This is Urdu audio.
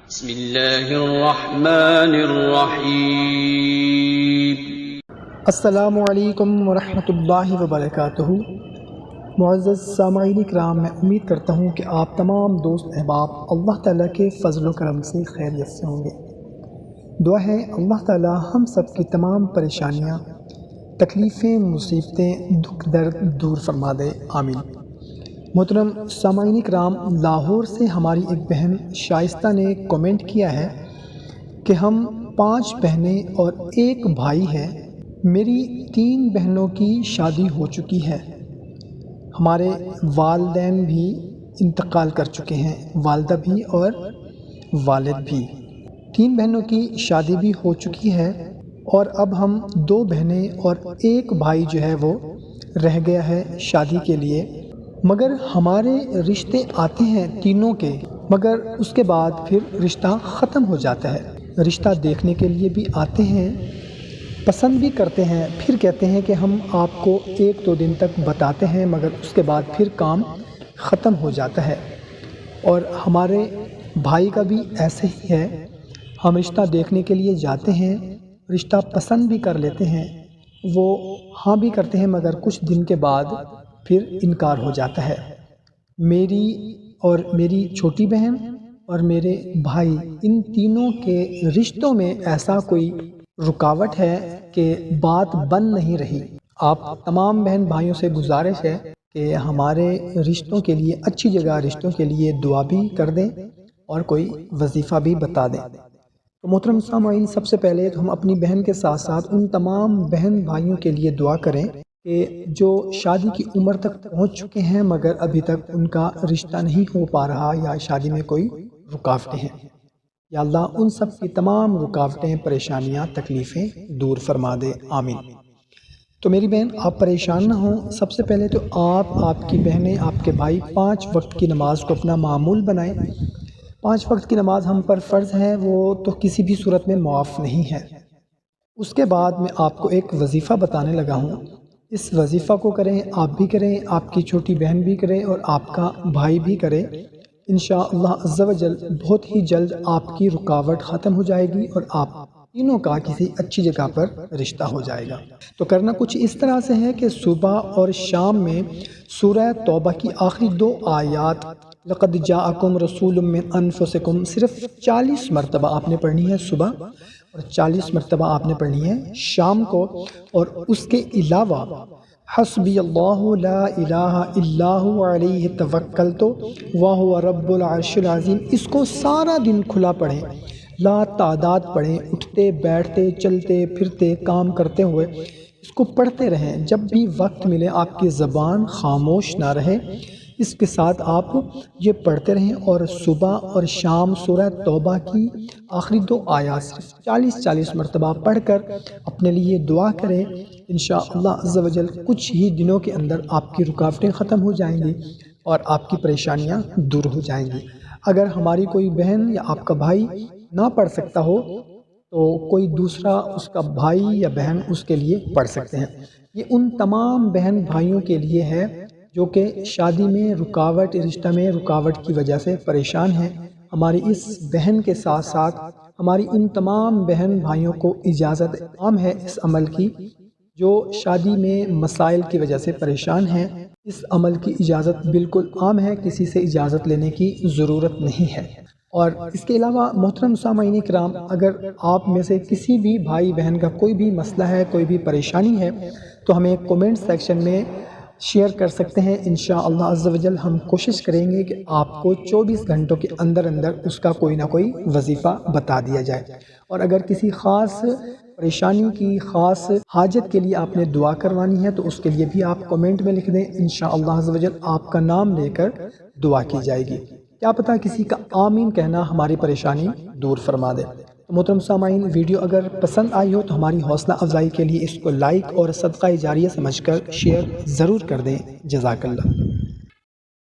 بسم اللہ الرحمن الرحیم۔ السلام علیکم ورحمۃ اللہ وبرکاتہ۔ معزز سامعین کرام، میں امید کرتا ہوں کہ آپ تمام دوست احباب اللہ تعالیٰ کے فضل و کرم سے خیریت سے ہوں گے۔ دعا ہے اللہ تعالیٰ ہم سب کی تمام پریشانیاں، تکلیفیں، مصیبتیں، دکھ درد دور فرما دے، آمین۔ محترم سامعین کرام، لاہور سے ہماری ایک بہن شائستہ نے کومنٹ کیا ہے کہ ہم 5 بہنیں اور 1 بھائی ہیں۔ میری 3 بہنوں کی شادی ہو چکی ہے، ہمارے والدین بھی انتقال کر چکے ہیں، والدہ بھی اور والد بھی۔ 3 بہنوں کی شادی بھی ہو چکی ہے اور اب ہم 2 بہنیں اور 1 بھائی جو ہے وہ رہ گیا ہے شادی کے لیے، مگر ہمارے رشتے آتے ہیں تینوں کے، مگر اس کے بعد پھر رشتہ ختم ہو جاتا ہے۔ رشتہ دیکھنے کے لیے بھی آتے ہیں، پسند بھی کرتے ہیں، پھر کہتے ہیں کہ ہم آپ کو 1-2 دن تک بتاتے ہیں، مگر اس کے بعد پھر کام ختم ہو جاتا ہے۔ اور ہمارے بھائی کا بھی ایسے ہی ہے، ہم رشتہ دیکھنے کے لیے جاتے ہیں، رشتہ پسند بھی کر لیتے ہیں، وہ ہاں بھی کرتے ہیں، مگر کچھ دن کے بعد پھر انکار ہو جاتا ہے۔ میری چھوٹی بہن اور میرے بھائی، ان تینوں کے رشتوں میں ایسا کوئی رکاوٹ ہے کہ بات بن نہیں رہی۔ آپ تمام بہن بھائیوں سے گزارش ہے کہ ہمارے رشتوں کے لیے، اچھی جگہ رشتوں کے لیے دعا بھی کر دیں اور کوئی وظیفہ بھی بتا دیں۔ تو محترم سامعین، سب سے پہلے تو ہم اپنی بہن کے ساتھ ساتھ ان تمام بہن بھائیوں کے لیے دعا کریں کہ جو شادی کی عمر تک پہنچ چکے ہیں مگر ابھی تک ان کا رشتہ نہیں ہو پا رہا، یا شادی میں کوئی رکاوٹیں ہیں، یا اللہ ان سب کی تمام رکاوٹیں، پریشانیاں، تکلیفیں دور فرما دے، آمین۔ تو میری بہن، آپ پریشان نہ ہوں۔ سب سے پہلے تو آپ کی بہنیں، آپ کے بھائی 5 وقت کی نماز کو اپنا معمول بنائیں۔ 5 وقت کی نماز ہم پر فرض ہے، وہ تو کسی بھی صورت میں معاف نہیں ہے۔ اس کے بعد میں آپ کو ایک وظیفہ بتانے لگا ہوں، اس وظیفہ کو کریں، آپ بھی کریں، آپ کی چھوٹی بہن بھی کریں اور آپ کا بھائی بھی کرے۔ انشاءاللہ عز و جل بہت ہی جلد آپ کی رکاوٹ ختم ہو جائے گی اور آپ تینوں کا کسی اچھی جگہ پر رشتہ ہو جائے گا۔ تو کرنا کچھ اس طرح سے ہے کہ صبح اور شام میں سورہ توبہ کی آخری 2 آیات لَقَدْ جَاءَكُمْ رَسُولٌ مِّنْ أَنفُسِكُمْ صرف 40 مرتبہ آپ نے پڑھنی ہے صبح، اور 40 مرتبہ آپ نے پڑھنی ہے شام کو۔ اور اس کے علاوہ حسبی اللہ لا الہ الا هو علیہ توکلت وہو رب العرش العظیم، اس کو سارا دن کھلا پڑھیں، لا تعداد پڑھیں، اٹھتے بیٹھتے چلتے پھرتے کام کرتے ہوئے اس کو پڑھتے رہیں، جب بھی وقت ملے آپ کی زبان خاموش نہ رہے، اس کے ساتھ آپ یہ پڑھتے رہیں۔ اور صبح اور شام سورہ توبہ کی آخری 2 آیات صرف 40 مرتبہ پڑھ کر اپنے لیے دعا کریں۔ انشاءاللہ عز و جل کچھ ہی دنوں کے اندر آپ کی رکاوٹیں ختم ہو جائیں گی اور آپ کی پریشانیاں دور ہو جائیں گی۔ اگر ہماری کوئی بہن یا آپ کا بھائی نہ پڑھ سکتا ہو تو کوئی دوسرا اس کا بھائی یا بہن اس کے لیے پڑھ سکتے ہیں۔ یہ ان تمام بہن بھائیوں کے لیے ہے جو کہ شادی میں رکاوٹ، رشتہ میں رکاوٹ کی وجہ سے پریشان ہیں۔ ہماری اس بہن کے ساتھ ساتھ ہماری ان تمام بہن بھائیوں کو اجازت عام ہے اس عمل کی، جو شادی میں مسائل کی وجہ سے پریشان ہیں۔ اس عمل کی اجازت بالکل عام ہے، کسی سے اجازت لینے کی ضرورت نہیں ہے۔ اور اس کے علاوہ محترم سامعین کرام، اگر آپ میں سے کسی بھی بھائی بہن کا کوئی بھی مسئلہ ہے، کوئی بھی پریشانی ہے، تو ہمیں کومنٹ سیکشن میں شیئر کر سکتے ہیں۔ انشاءاللہ عز و جل ہم کوشش کریں گے کہ آپ کو 24 گھنٹوں کے اندر اس کا کوئی نہ کوئی وظیفہ بتا دیا جائے۔ اور اگر کسی خاص پریشانی کی، خاص حاجت کے لیے آپ نے دعا کروانی ہے تو اس کے لیے بھی آپ کومنٹ میں لکھ دیں، انشاءاللہ عز و جل آپ کا نام لے کر دعا کی جائے گی۔ کیا پتہ کسی کا آمین کہنا ہماری پریشانی دور فرما دے۔ تو محترم سامعین، ویڈیو اگر پسند آئی ہو تو ہماری حوصلہ افزائی کے لیے اس کو لائک اور صدقہ جاریہ سمجھ کر شیئر ضرور کر دیں۔ جزاک اللہ۔